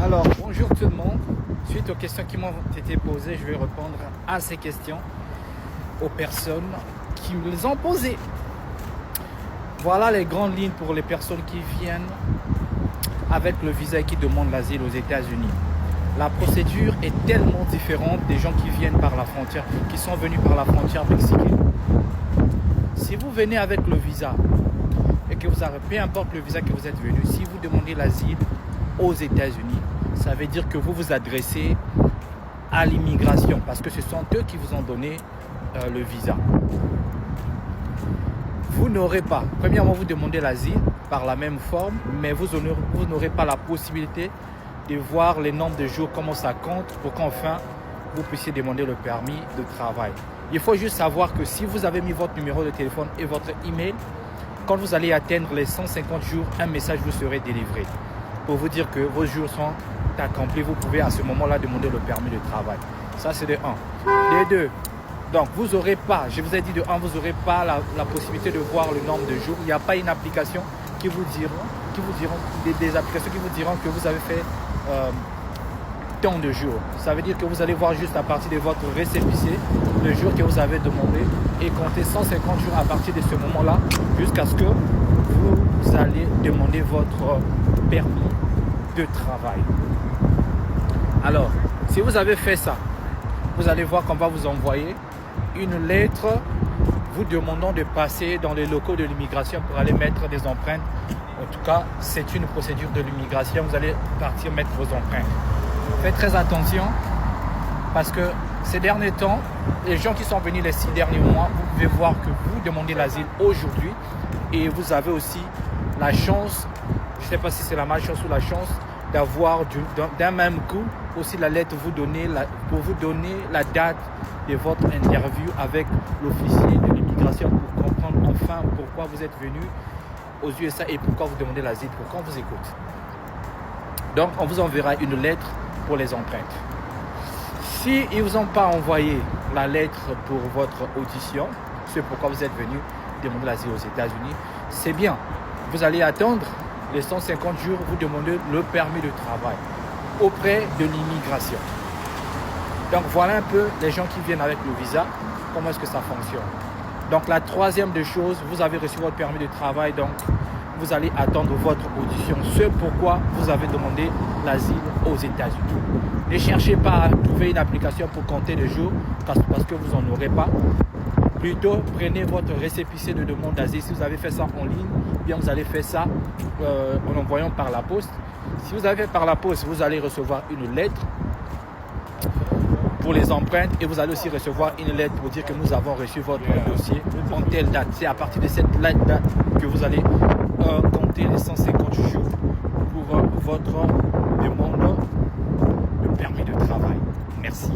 Alors, bonjour tout le monde. Suite aux questions qui m'ont été posées, je vais répondre à ces questions aux personnes qui me les ont posées. Voilà les grandes lignes pour les personnes qui viennent avec le visa et qui demandent l'asile aux États-Unis. La procédure est tellement différente des gens qui viennent par la frontière, qui sont venus par la frontière mexicaine. Si vous venez avec le visa et que vous avez, peu importe le visa que vous êtes venu, si vous demandez l'asile aux États-Unis, ça veut dire que vous vous adressez à l'immigration parce que ce sont eux qui vous ont donné le visa. Vous n'aurez pas, premièrement, vous demandez l'asile par la même forme, mais vous n'aurez pas la possibilité de voir les nombres de jours, comment ça compte pour qu'enfin vous puissiez demander le permis de travail. Il faut juste savoir que si vous avez mis votre numéro de téléphone et votre email, quand vous allez atteindre les 150 jours, un message vous serait délivré pour vous dire que vos jours sont accomplis. Vous pouvez à ce moment-là demander le permis de travail. Ça, c'est de 1. De 2, donc vous n'aurez pas, je vous ai dit de 1, vous n'aurez pas la possibilité de voir le nombre de jours. Il n'y a pas une application qui vous diront des applications qui vous diront que vous avez fait tant de jours. Ça veut dire que vous allez voir juste à partir de votre récépissé le jour que vous avez demandé et compter 150 jours à partir de ce moment-là jusqu'à ce que vous allez demander votre permis de travail. Alors, si vous avez fait ça, vous allez voir qu'on va vous envoyer une lettre vous demandant de passer dans les locaux de l'immigration pour aller mettre des empreintes. En tout cas, c'est une procédure de l'immigration. Vous allez partir mettre vos empreintes. Faites très attention parce que ces derniers temps, les gens qui sont venus les 6 derniers mois, vous pouvez voir que vous demandez l'asile aujourd'hui et vous avez aussi la chance, je ne sais pas si c'est la malchance ou la chance, d'avoir d'un même coup aussi la lettre pour vous donner la date de votre interview avec l'officier de l'immigration pour comprendre enfin pourquoi vous êtes venu aux USA et pourquoi vous demandez l'asile, pourquoi on vous écoute. Donc, on vous enverra une lettre pour les empreintes. Si ils ne vous ont pas envoyé la lettre pour votre audition, c'est pourquoi vous êtes venu demander l'asile aux États-Unis, c'est bien. Vous allez attendre les 150 jours, vous demandez le permis de travail auprès de l'immigration. Donc, voilà un peu les gens qui viennent avec le visa, comment est-ce que ça fonctionne. Donc, la troisième des choses, vous avez reçu votre permis de travail, donc vous allez attendre votre audition. C'est pourquoi vous avez demandé l'asile aux États-Unis. Ne cherchez pas à trouver une application pour compter les jours parce que vous n'en aurez pas. Plutôt, prenez votre récépissé de demande d'asile. Si vous avez fait ça en ligne, bien vous allez faire ça en envoyant par la poste. Si vous avez fait par la poste, vous allez recevoir une lettre pour les empreintes et vous allez aussi recevoir une lettre pour dire que nous avons reçu votre dossier en telle date. C'est à partir de cette date que vous allez compter les 150 jours pour votre demande de permis de travail. Merci.